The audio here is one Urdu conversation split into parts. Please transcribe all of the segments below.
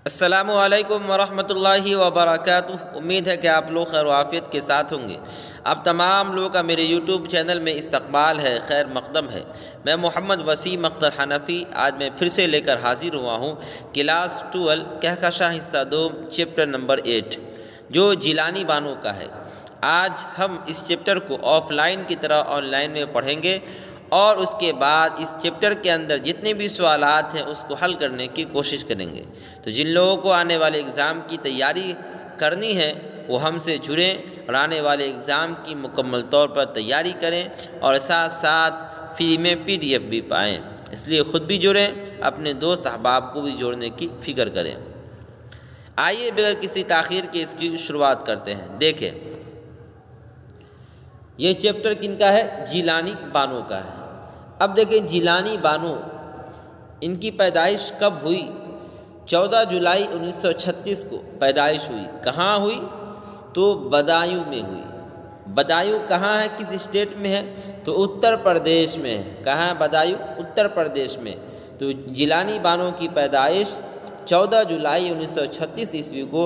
السلام علیکم ورحمۃ اللہ وبرکاتہ۔ امید ہے کہ آپ لوگ خیر و عافیت کے ساتھ ہوں گے۔ اب تمام لوگوں کا میرے یوٹیوب چینل میں استقبال ہے، خیر مقدم ہے۔ میں محمد وسیم اختر حنفی آج میں پھر سے لے کر حاضر ہوا ہوں کلاس 12 کہکشاں حصہ 2 چیپٹر نمبر 8 جو جیلانی بانو کا ہے۔ آج ہم اس چیپٹر کو آف لائن کی طرح آن لائن میں پڑھیں گے اور اس کے بعد اس چیپٹر کے اندر جتنے بھی سوالات ہیں اس کو حل کرنے کی کوشش کریں گے۔ تو جن لوگوں کو آنے والے اگزام کی تیاری کرنی ہے وہ ہم سے جڑیں اور آنے والے اگزام کی مکمل طور پر تیاری کریں اور ساتھ ساتھ فری میں PDF بھی پائیں۔ اس لیے خود بھی جڑیں، اپنے دوست احباب کو بھی جوڑنے کی فکر کریں۔ آئیے بغیر کسی تاخیر کے اس کی شروعات کرتے ہیں۔ دیکھیں یہ چیپٹر کن کا ہے؟ جیلانی بانو کا ہے۔ اب دیکھیں جیلانی بانو ان کی پیدائش کب ہوئی؟ 14 جولائی 1936 کو پیدائش ہوئی۔ کہاں ہوئی؟ تو بدایوں میں ہوئی۔ بدایوں کہاں ہے، کس اسٹیٹ میں ہے؟ تو اتر پردیش میں ہے۔ کہاں ہے بدایوں؟ اتر پردیش میں۔ تو جیلانی بانو کی پیدائش 14 جولائی 1936 عیسوی کو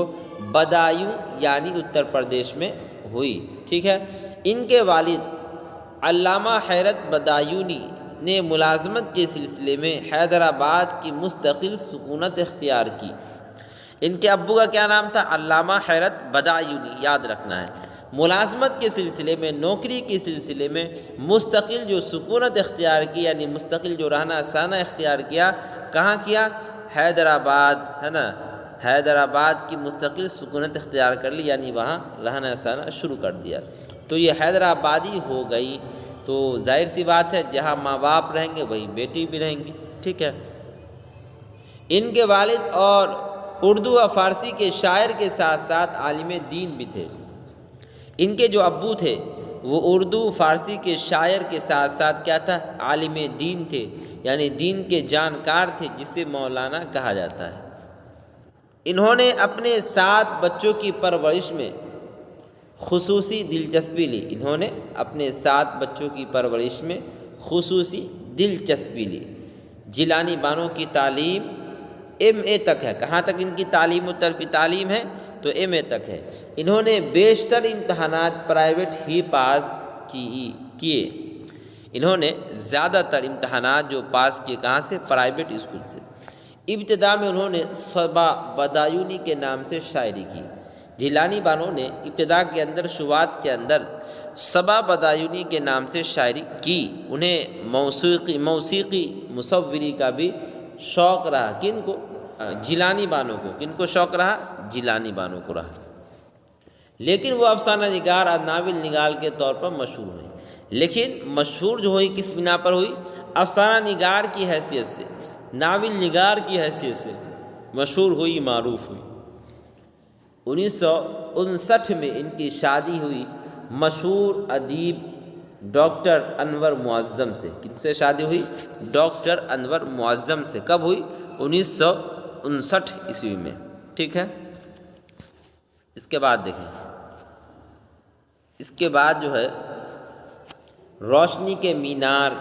بدایوں یعنی اتر پردیش میں ہوئی، ٹھیک ہے۔ ان کے والد علامہ حیرت بدایونی نے ملازمت کے سلسلے میں حیدرآباد کی مستقل سکونت اختیار کی۔ ان کے ابو کا کیا نام تھا؟ علامہ حیرت بدایونی، یاد رکھنا ہے۔ ملازمت کے سلسلے میں، نوکری کے سلسلے میں مستقل جو سکونت اختیار کی، یعنی مستقل جو رہنا سہنا اختیار کیا، کہاں کیا؟ حیدرآباد، ہے نا۔ حیدرآباد کی مستقل سکونت اختیار کر لی، یعنی وہاں رہنا سہنا شروع کر دیا۔ تو یہ حیدرآبادی ہو گئی، تو ظاہر سی بات ہے جہاں ماں باپ رہیں گے وہیں بیٹی بھی رہیں گی، ٹھیک ہے۔ ان کے والد اور اردو اور فارسی کے شاعر کے ساتھ ساتھ عالم دین بھی تھے۔ ان کے جو ابو تھے وہ اردو فارسی کے شاعر کے ساتھ ساتھ کیا تھا؟ عالم دین تھے، یعنی دین کے جانکار تھے، جسے مولانا کہا جاتا ہے۔ انہوں نے اپنے 7 بچوں کی پرورش میں خصوصی دلچسپی لی۔ انہوں نے اپنے 7 بچوں کی پرورش میں خصوصی دلچسپی لی۔ جیلانی بانو کی تعلیم MA تک ہے۔ کہاں تک ان کی تعلیم و تربیت تعلیم ہے؟ تو MA تک ہے۔ انہوں نے بیشتر امتحانات پرائیویٹ ہی پاس کیے۔ انہوں نے زیادہ تر امتحانات جو پاس کیے کہاں سے؟ پرائیویٹ اسکول سے۔ ابتدا میں انہوں نے صبا بدایونی کے نام سے شاعری کی۔ جیلانی بانو نے ابتدا کے اندر، شروعات کے اندر صبا بدایونی کے نام سے شاعری کی۔ انہیں موسیقی مصوری کا بھی شوق رہا۔ کن کو؟ جیلانی بانو کو۔ کن کو شوق رہا؟ جیلانی بانو کو رہا۔ لیکن وہ افسانہ نگار اور ناول نگار کے طور پر مشہور ہوئی۔ لیکن مشہور جو ہوئی کس بنا پر ہوئی؟ افسانہ نگار کی حیثیت سے، ناول نگار کی حیثیت سے مشہور ہوئی، معروف ہوئی۔ 1959 میں ان کی شادی ہوئی مشہور ادیب ڈاکٹر انور معظم سے۔ کن سے شادی ہوئی؟ ڈاکٹر انور معظم سے۔ کب ہوئی؟ 1959 عیسوی میں، ٹھیک ہے۔ اس کے بعد دیکھیں، اس کے بعد جو ہے روشنی کے مینار،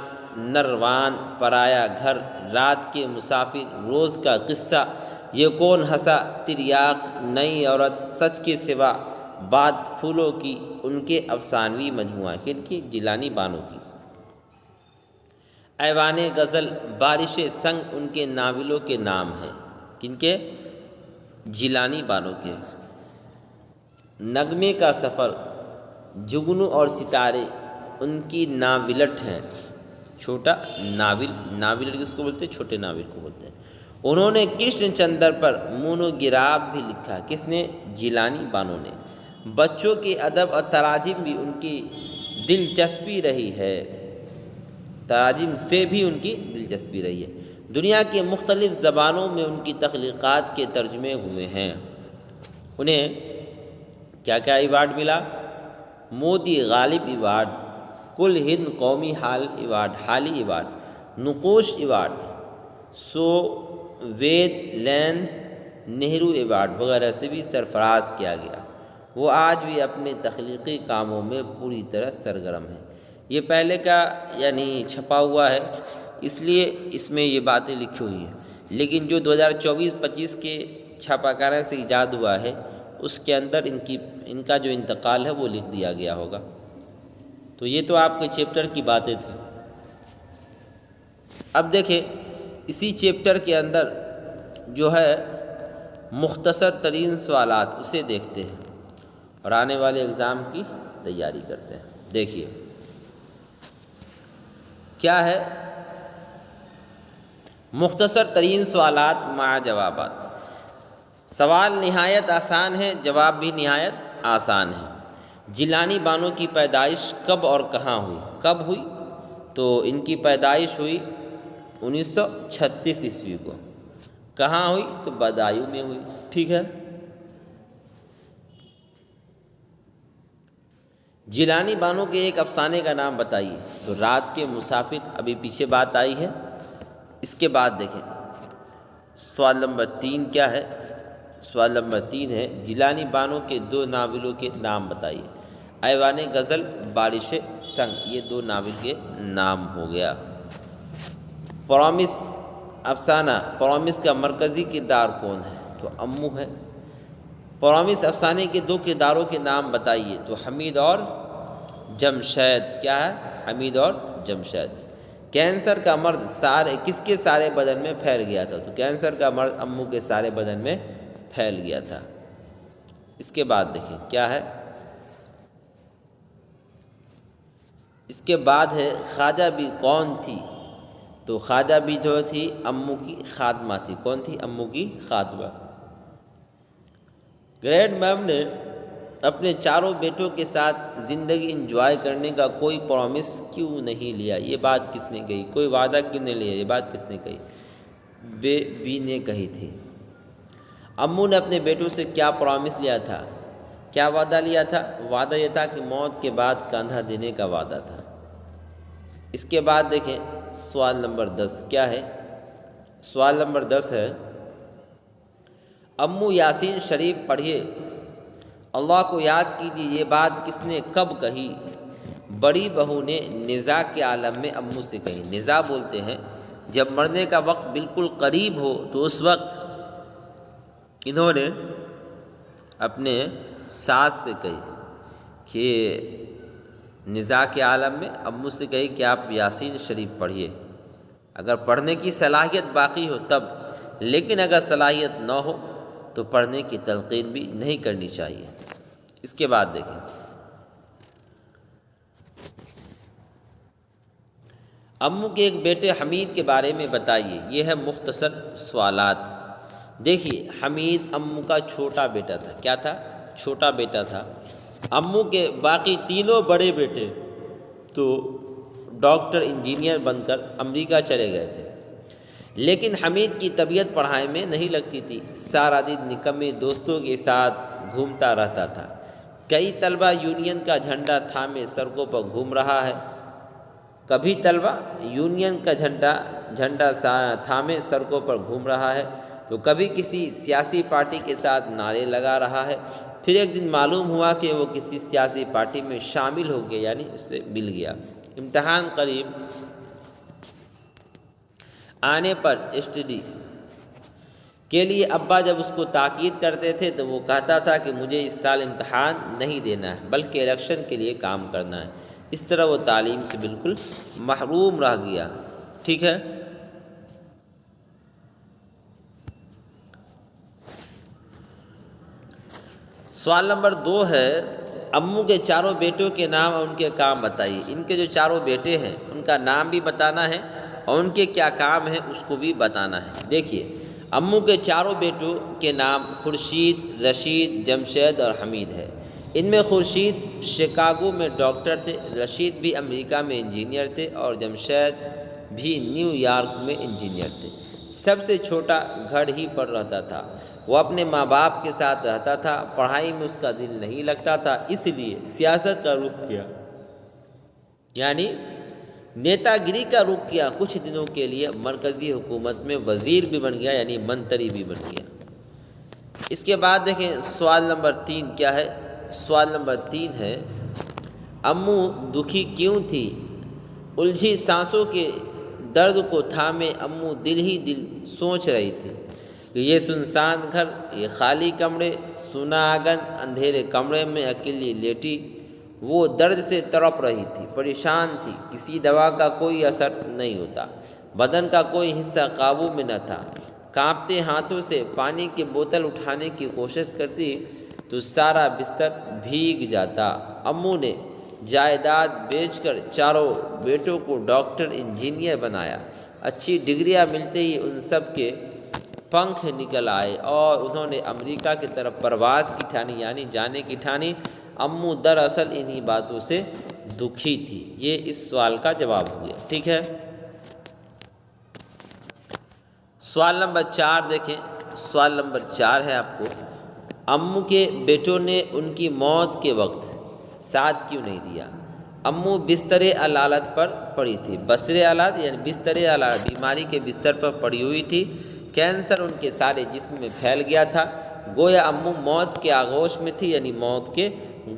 نروان، پرایا گھر، رات کے مسافر، روز کا قصہ، یہ کون ہنسا، تریاق، نئی عورت، سچ کے سوا، بات پھولوں کی، ان کے افسانوی مجموعہ۔ کن کی؟ جیلانی بانو کی۔ ایوان غزل، بارش سنگ ان کے ناولوں کے نام ہیں۔ کن کے؟ جیلانی بانو کے۔ نغمے کا سفر، جگنو اور ستارے ان کی ناولٹ ہیں۔ چھوٹا ناول، ناول کس کو بولتے ہیں؟ چھوٹے ناول کو بولتے ہیں۔ انہوں نے کرشن چندر پر مونوگراف بھی لکھا۔ کس نے؟ جیلانی بانو نے۔ بچوں کے ادب اور تراجم بھی ان کی دلچسپی رہی ہے۔ تراجم سے بھی ان کی دلچسپی رہی ہے۔ دنیا کے مختلف زبانوں میں ان کی تخلیقات کے ترجمے ہوئے ہیں۔ انہیں کیا کیا ایوارڈ ملا؟ مودی غالب ایوارڈ، کل ہند قومی Hali award, Naqoosh award, Soviet Land Nehru award وغیرہ سے بھی سرفراز کیا گیا۔ وہ آج بھی اپنے تخلیقی کاموں میں پوری طرح سرگرم ہیں۔ یہ پہلے کا یعنی چھپا ہوا ہے، اس لیے اس میں یہ باتیں لکھی ہوئی ہیں، لیکن جو 2024-25 کے چھاپہ کارہ سے ایجاد ہوا ہے اس کے اندر ان کا جو انتقال ہے وہ لکھ دیا گیا ہوگا۔ تو یہ تو آپ کے چیپٹر کی باتیں تھیں۔ اب دیکھیں اسی چیپٹر کے اندر جو ہے مختصر ترین سوالات اسے دیکھتے ہیں اور آنے والے اگزام کی تیاری کرتے ہیں۔ دیکھیے کیا ہے، مختصر ترین سوالات مع جوابات۔ سوال نہایت آسان ہے، جواب بھی نہایت آسان ہے۔ جیلانی بانو کی پیدائش کب اور کہاں ہوئی؟ کب ہوئی؟ تو ان کی پیدائش ہوئی 1936 عیسوی کو۔ کہاں ہوئی؟ تو بدایوں میں ہوئی۔ ٹھیک ہے۔ جیلانی بانو کے ایک افسانے کا نام بتائیے۔ تو رات کے مسافر، ابھی پیچھے بات آئی ہے۔ اس کے بعد دیکھیں سوال نمبر 3 کیا ہے؟ سوال نمبر 3 ہے جیلانی بانو کے 2 ناولوں کے نام بتائیے۔ ایوان غزل، بارش سنگ، یہ 2 ناول کے نام ہو گیا۔ پرومس افسانہ، پرومس کا مرکزی کردار کون ہے؟ تو امو ہے۔ پرومس افسانے کے 2 کرداروں کے نام بتائیے۔ تو حمید اور جمشید۔ کیا ہے؟ حمید اور جمشید۔ کینسر کا مرض کس کے سارے بدن میں پھیل گیا تھا؟ تو کینسر کا مرض امو کے سارے بدن میں پھیل گیا تھا۔ اس کے بعد دیکھیں کیا ہے، اس کے بعد ہے خواجہ بھی کون تھی؟ تو خواجہ بھی جو تھی امو کی خادمہ تھی۔ کون تھی؟ امو کی خادمہ۔ گرینڈ میم نے اپنے 4 بیٹوں کے ساتھ زندگی انجوائے کرنے کا کوئی پرومس کیوں نہیں لیا؟ یہ بات کس نے کہی؟ کوئی وعدہ کیوں نہیں لیا؟ یہ بات کس نے کہی؟ بی نے کہی تھی۔ امو نے اپنے بیٹوں سے کیا پرومس لیا تھا؟ کیا وعدہ لیا تھا؟ وعدہ یہ تھا کہ موت کے بعد کاندھا دینے کا وعدہ تھا۔ اس کے بعد دیکھیں سوال نمبر 10 کیا ہے؟ سوال نمبر 10 ہے امو یاسین شریف پڑھیے، اللہ کو یاد کیجیے، یہ بات کس نے کب کہی؟ بڑی بہو نے نزاع کے عالم میں امو سے کہی۔ نزاع بولتے ہیں جب مرنے کا وقت بالکل قریب ہو تو اس وقت انہوں نے اپنے ساس سے کہی کہ نزاع کے عالم میں امو سے کہی کہ آپ یاسین شریف پڑھیے، اگر پڑھنے کی صلاحیت باقی ہو تب، لیکن اگر صلاحیت نہ ہو تو پڑھنے کی تلقین بھی نہیں کرنی چاہیے۔ اس کے بعد دیکھیں امو کے ایک بیٹے حمید کے بارے میں بتائیے۔ یہ ہے مختصر سوالات۔ دیکھیے حمید امو کا چھوٹا بیٹا تھا۔ کیا تھا؟ چھوٹا بیٹا تھا۔ امو کے باقی 3 بڑے بیٹے تو ڈاکٹر انجینئر بن کر امریکہ چلے گئے تھے، لیکن حمید کی طبیعت پڑھائی میں نہیں لگتی تھی۔ سارا دن نکمے دوستوں کے ساتھ گھومتا رہتا تھا۔ کئی طلبہ یونین کا جھنڈا تھامے سڑکوں پر گھوم رہا ہے۔ کبھی طلبہ یونین کا جھنڈا تھامے سڑکوں پر گھوم رہا ہے تو کبھی کسی سیاسی پارٹی کے ساتھ نعرے لگا رہا ہے۔ پھر ایک دن معلوم ہوا کہ وہ کسی سیاسی پارٹی میں شامل ہو گیا، یعنی اس سے مل گیا۔ امتحان قریب آنے پر اسٹڈی کے لیے ابا جب اس کو تاکید کرتے تھے تو وہ کہتا تھا کہ مجھے اس سال امتحان نہیں دینا ہے بلکہ الیکشن کے لیے کام کرنا ہے۔ اس طرح وہ تعلیم سے بالکل محروم رہ گیا۔ ٹھیک ہے۔ سوال نمبر 2 ہے امو کے 4 بیٹوں کے نام اور ان کے کام بتائیے۔ ان کے جو 4 بیٹے ہیں ان کا نام بھی بتانا ہے اور ان کے کیا کام ہیں اس کو بھی بتانا ہے۔ دیکھیے امو کے 4 بیٹوں کے نام خورشید، رشید، جمشید اور حمید ہے۔ ان میں خورشید شکاگو میں ڈاکٹر تھے، رشید بھی امریکہ میں انجینئر تھے اور جمشید بھی نیو یارک میں انجینئر تھے۔ سب سے چھوٹا گھر ہی پر رہتا تھا۔ وہ اپنے ماں باپ کے ساتھ رہتا تھا، پڑھائی میں اس کا دل نہیں لگتا تھا، اس لیے سیاست کا رخ کیا، یعنی نیتا گری کا رخ کیا۔ کچھ دنوں کے لیے مرکزی حکومت میں وزیر بھی بن گیا، یعنی منتری بھی بن گیا۔ اس کے بعد دیکھیں سوال نمبر 3 کیا ہے؟ سوال نمبر 3 ہے امو دکھی کیوں تھی؟ الجھی سانسوں کے درد کو تھامے امو دل ہی دل سوچ رہی تھی کہ یہ سنسان گھر، یہ خالی کمرے، سونا آنگن، اندھیرے کمرے میں اکیلی لیٹی وہ درد سے تڑپ رہی تھی، پریشان تھی۔ کسی دوا کا کوئی اثر نہیں ہوتا، بدن کا کوئی حصہ قابو میں نہ تھا۔ کانپتے ہاتھوں سے پانی کی بوتل اٹھانے کی کوشش کرتی تو سارا بستر بھیگ جاتا۔ امو نے جائیداد بیچ کر چاروں بیٹوں کو ڈاکٹر، انجینئر بنایا۔ اچھی ڈگریاں ملتے ہی ان سب کے پنکھ نکل آئے اور انہوں نے امریکہ کی طرف پرواز کی ٹھانی، یعنی جانے کی ٹھانی۔ امو دراصل انہی باتوں سے دکھی تھی۔ یہ اس سوال کا جواب ہو گیا، ٹھیک ہے۔ سوال نمبر 4 دیکھیں۔ سوال نمبر 4 ہے آپ کو، امو کے بیٹوں نے ان کی موت کے وقت ساتھ کیوں نہیں دیا؟ امو بستر علالت پر پڑی تھی۔ بستر علالت یعنی بستر علالت، بیماری کے بستر پر پڑی ہوئی تھی۔ کینسر ان کے سارے جسم میں پھیل گیا تھا۔ گویا امو موت کے آغوش میں تھی، یعنی موت کے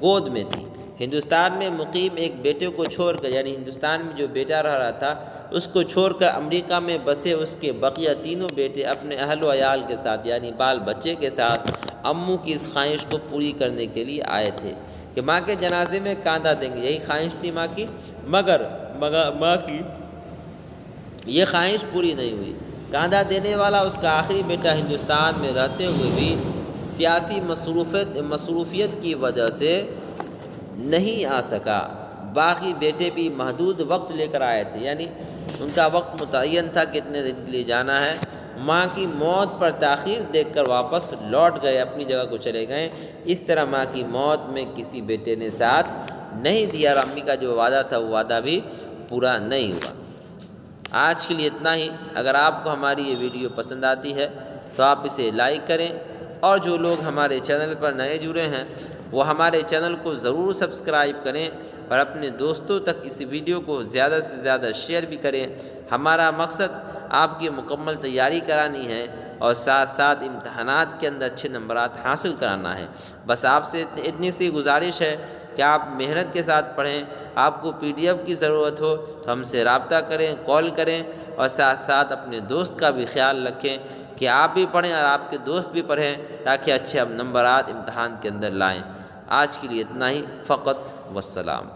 گود میں تھی۔ ہندوستان میں مقیم ایک بیٹے کو چھوڑ کر، یعنی ہندوستان میں جو بیٹا رہ رہا تھا اس کو چھوڑ کر امریکہ میں بسے اس کے بقیہ تینوں بیٹے اپنے اہل و عیال کے ساتھ، یعنی بال بچے کے ساتھ امو کی اس خواہش کو پوری کرنے کے لیے آئے تھے کہ ماں کے جنازے میں کاندھا دیں گے۔ یہی خواہش تھی ماں کی، مگر ماں کی یہ خواہش پوری نہیں ہوئی۔ کاندھا دینے والا اس کا آخری بیٹا ہندوستان میں رہتے ہوئے بھی سیاسی مصروفیت کی وجہ سے نہیں آ سکا۔ باقی بیٹے بھی محدود وقت لے کر آئے تھے، یعنی ان کا وقت متعین تھا کہ اتنے دن کے لیے جانا ہے۔ ماں کی موت پر تاخیر دیکھ کر واپس لوٹ گئے، اپنی جگہ کو چلے گئے۔ اس طرح ماں کی موت میں کسی بیٹے نے ساتھ نہیں دیا اور امی کا جو وعدہ تھا وہ وعدہ بھی پورا نہیں ہوا۔ آج کے لیے اتنا ہی۔ اگر آپ کو ہماری یہ ویڈیو پسند آتی ہے تو آپ اسے لائک کریں، اور جو لوگ ہمارے چینل پر نئے جڑے ہیں وہ ہمارے چینل کو ضرور سبسکرائب کریں اور اپنے دوستوں تک اس ویڈیو کو زیادہ سے زیادہ شیئر بھی کریں۔ ہمارا مقصد آپ کی مکمل تیاری کرانی ہے اور ساتھ ساتھ امتحانات کے اندر اچھے نمبرات حاصل کرانا ہے۔ بس آپ سے اتنی سی گزارش ہے کہ آپ محنت کے ساتھ پڑھیں۔ آپ کو PDF کی ضرورت ہو تو ہم سے رابطہ کریں، کال کریں، اور ساتھ ساتھ اپنے دوست کا بھی خیال رکھیں کہ آپ بھی پڑھیں اور آپ کے دوست بھی پڑھیں، تاکہ اچھے نمبرات امتحان کے اندر لائیں۔ آج کے لیے اتنا ہی، فقط والسلام۔